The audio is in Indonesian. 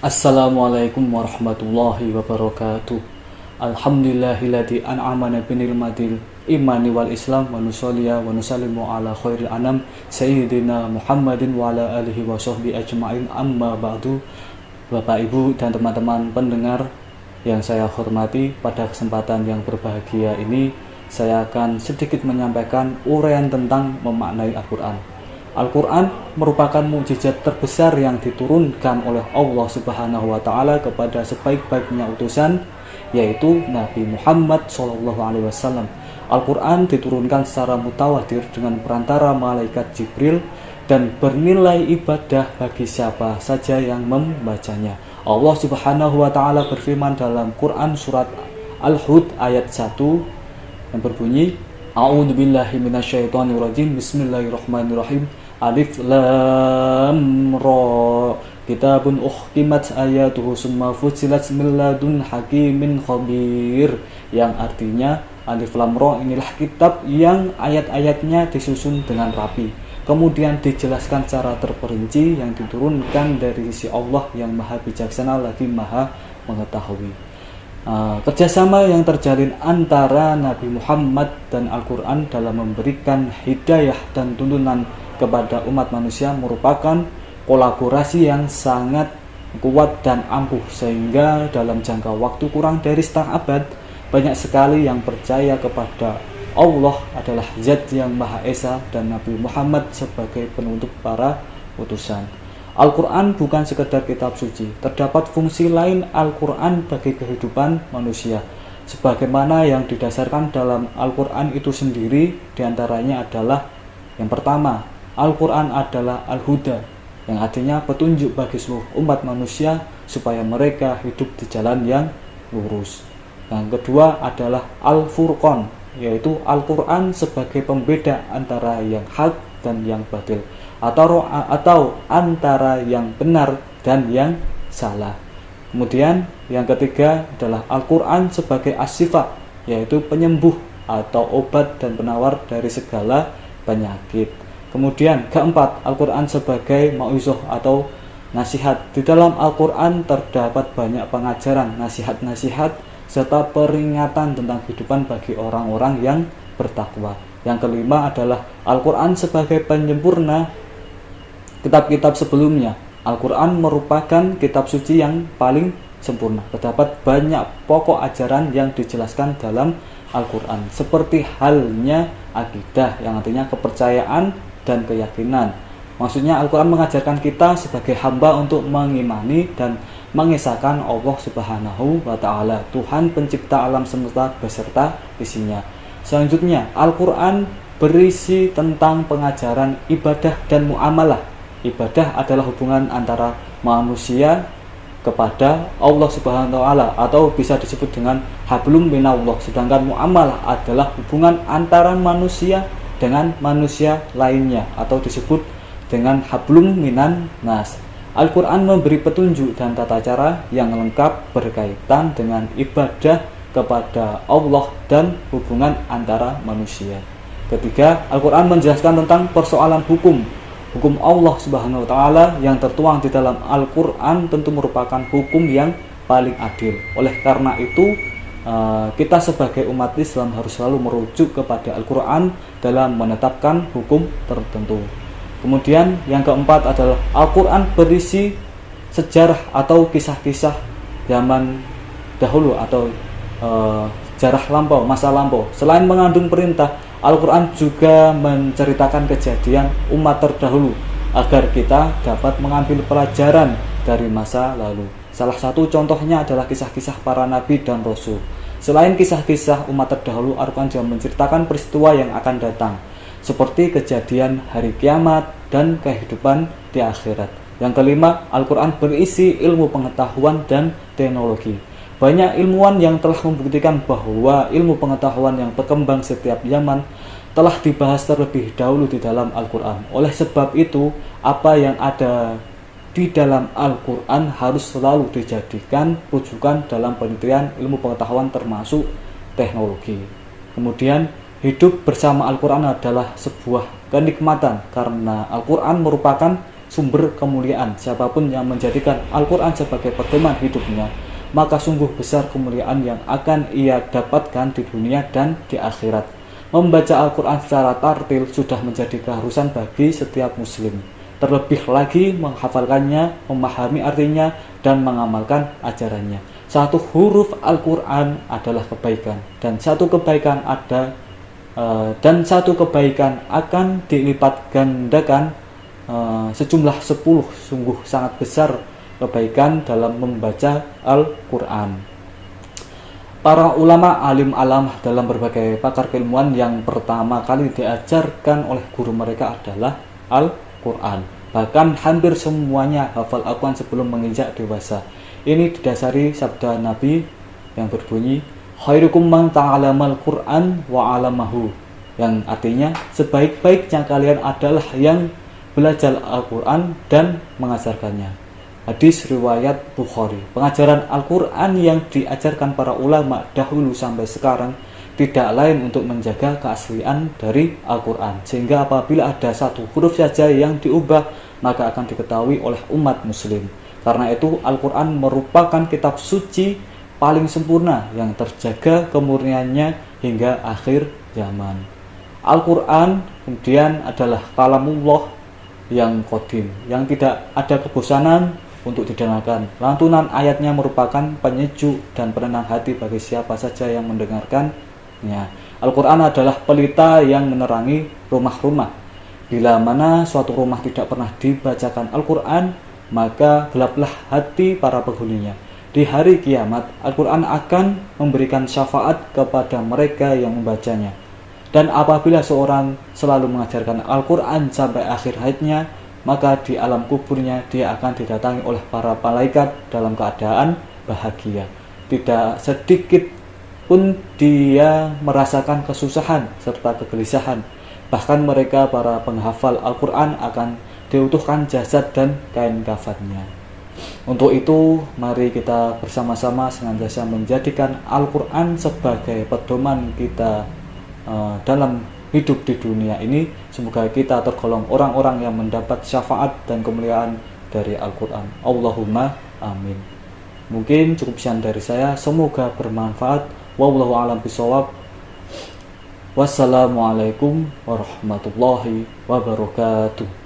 Assalamualaikum warahmatullahi wabarakatuh. Alhamdulillahilladzi an'amana binilmadil imani wal islam wa nusalliya wa nusallimu ala khairil anam sayyidina Muhammadin wa ala alihi wa sahbihi ajma'in, amma ba'du. Bapak Ibu dan teman-teman pendengar yang saya hormati, pada kesempatan yang berbahagia ini saya akan sedikit menyampaikan uraian tentang memaknai Al-Quran. Al-Quran merupakan mukjizat terbesar yang diturunkan oleh Allah Subhanahu wa Ta'ala kepada sebaik-baiknya utusan, yaitu Nabi Muhammad SAW. Al-Quran diturunkan secara mutawatir dengan perantara malaikat Jibril dan bernilai ibadah bagi siapa saja yang membacanya. Allah Subhanahu wa Ta'ala berfirman dalam Quran surat Al-Hud ayat 1 yang berbunyi, A'udzubillahi minasyaitonirrajim, Bismillahirrahmanirrahim. Alif lam ra, kitabun uhkimat ayatuhu summa fusilat min ladun hakimin khabir, yang artinya Alif lam ra inilah kitab yang ayat-ayatnya disusun dengan rapi, kemudian dijelaskan secara terperinci, yang diturunkan dari sisi Allah yang maha bijaksana lagi maha mengetahui. Kerjasama yang terjalin antara Nabi Muhammad dan Al-Quran dalam memberikan hidayah dan tuntunan kepada umat manusia merupakan kolaborasi yang sangat kuat dan ampuh, sehingga dalam jangka waktu kurang dari setengah abad banyak sekali yang percaya kepada Allah adalah Zat yang Maha Esa dan Nabi Muhammad sebagai penutup para utusan. Al-Quran bukan sekedar kitab suci, terdapat fungsi lain Al-Quran bagi kehidupan manusia, sebagaimana yang didasarkan dalam Al-Quran itu sendiri. Diantaranya adalah yang pertama, Al-Quran adalah Al-Huda, yang artinya petunjuk bagi seluruh umat manusia supaya mereka hidup di jalan yang lurus. Yang kedua adalah Al-Furqan, yaitu Al-Quran sebagai pembeda antara yang hak dan yang batil, atau antara yang benar dan yang salah. Kemudian yang ketiga adalah Al-Quran sebagai as-sifat, yaitu penyembuh atau obat dan penawar dari segala penyakit. Kemudian keempat, Al-Quran sebagai mauizah atau nasihat. Di dalam Al-Quran terdapat banyak pengajaran, nasihat-nasihat, serta peringatan tentang kehidupan bagi orang-orang yang bertakwa. Yang kelima adalah Al-Quran sebagai penyempurna kitab-kitab sebelumnya. Al-Quran merupakan kitab suci yang paling sempurna. Terdapat banyak pokok ajaran yang dijelaskan dalam Al-Quran, seperti halnya akidah, yang artinya kepercayaan dan keyakinan. Maksudnya Al-Quran mengajarkan kita sebagai hamba untuk mengimani dan mengesahkan Allah Subhanahu wa Ta'ala, Tuhan pencipta alam semesta beserta isinya. Selanjutnya, Al-Quran berisi tentang pengajaran ibadah dan muamalah. Ibadah adalah hubungan antara manusia kepada Allah Subhanahu wa Ta'ala, atau bisa disebut dengan hablum minallah. Sedangkan muamalah adalah hubungan antara manusia dengan manusia lainnya, atau disebut dengan hablum minan nas. Al-Quran memberi petunjuk dan tata cara yang lengkap berkaitan dengan ibadah kepada Allah dan hubungan antara manusia. Ketiga, Al-Quran menjelaskan tentang persoalan hukum Allah Subhanahu wa Ta'ala yang tertuang di dalam Al-Quran tentu merupakan hukum yang paling adil. Oleh karena itu, kita sebagai umat Islam harus selalu merujuk kepada Al-Quran dalam menetapkan hukum tertentu. Kemudian yang keempat adalah Al-Quran berisi sejarah atau kisah-kisah zaman dahulu atau sejarah lampau, masa lampau. Selain mengandung perintah, Al-Quran juga menceritakan kejadian umat terdahulu agar kita dapat mengambil pelajaran dari masa lalu. Salah satu contohnya adalah kisah-kisah para nabi dan rasul. Selain kisah-kisah umat terdahulu, Al-Quran juga menceritakan peristiwa yang akan datang, seperti kejadian hari kiamat dan kehidupan di akhirat. Yang kelima, Al-Quran berisi ilmu pengetahuan dan teknologi. Banyak ilmuwan yang telah membuktikan bahwa ilmu pengetahuan yang berkembang setiap zaman telah dibahas terlebih dahulu di dalam Al-Quran. Oleh sebab itu, apa yang ada di dalam Al-Quran harus selalu dijadikan rujukan dalam penelitian ilmu pengetahuan termasuk teknologi. Kemudian, hidup bersama Al-Quran adalah sebuah kenikmatan karena Al-Quran merupakan sumber kemuliaan. Siapapun yang menjadikan Al-Quran sebagai pedoman hidupnya, maka sungguh besar kemuliaan yang akan ia dapatkan di dunia dan di akhirat. Membaca Al-Quran secara tartil sudah menjadi keharusan bagi setiap muslim. Terlebih lagi menghafalkannya, memahami artinya, dan mengamalkan ajarannya. Satu huruf Al-Quran adalah kebaikan, dan satu kebaikan akan dilipat gandakan sejumlah 10. Sungguh sangat besar kebaikan dalam membaca Al-Quran. Para ulama alim alam dalam berbagai pakar keilmuan yang pertama kali diajarkan oleh guru mereka adalah Al-Quran. Bahkan hampir semuanya hafal Al-Quran sebelum menginjak dewasa. Ini didasari sabda Nabi yang berbunyi, khairukum man ta'alamal Qur'an wa 'alamahu, yang artinya sebaik-baiknya kalian adalah yang belajar Al-Quran dan mengajarkannya. Hadis riwayat Bukhari. Pengajaran Al-Quran yang diajarkan para ulama dahulu sampai sekarang tidak lain untuk menjaga keaslian dari Al-Quran, sehingga apabila ada satu huruf saja yang diubah, maka akan diketahui oleh umat muslim. Karena itu Al-Quran merupakan kitab suci paling sempurna yang terjaga kemurniannya hingga akhir zaman. Al-Quran kemudian adalah kalamullah yang qadim, yang tidak ada kebosanan untuk didengarkan. Lantunan ayatnya merupakan penyejuk dan penenang hati bagi siapa saja yang mendengarkannya. Al-Quran adalah pelita yang menerangi rumah-rumah. Bila mana suatu rumah tidak pernah dibacakan Al-Quran, maka gelaplah hati para penghuninya. Di hari kiamat, Al-Quran akan memberikan syafaat kepada mereka yang membacanya. Dan apabila seorang selalu mengajarkan Al-Quran sampai akhir hayatnya, maka di alam kuburnya dia akan didatangi oleh para malaikat dalam keadaan bahagia. Tidak sedikit pun dia merasakan kesusahan serta kegelisahan. Bahkan mereka para penghafal Al-Quran akan diutuhkan jasad dan kain kafannya. Untuk itu, mari kita bersama-sama senantiasa menjadikan Al-Quran sebagai pedoman kita dalam hidup di dunia ini. Semoga kita tergolong orang-orang yang mendapat syafaat dan kemuliaan dari Al-Quran. Allahumma amin. Mungkin cukup sekian dari saya. Semoga bermanfaat. Wallahu a'lam bishawab. Wassalamualaikum warahmatullahi wabarakatuh.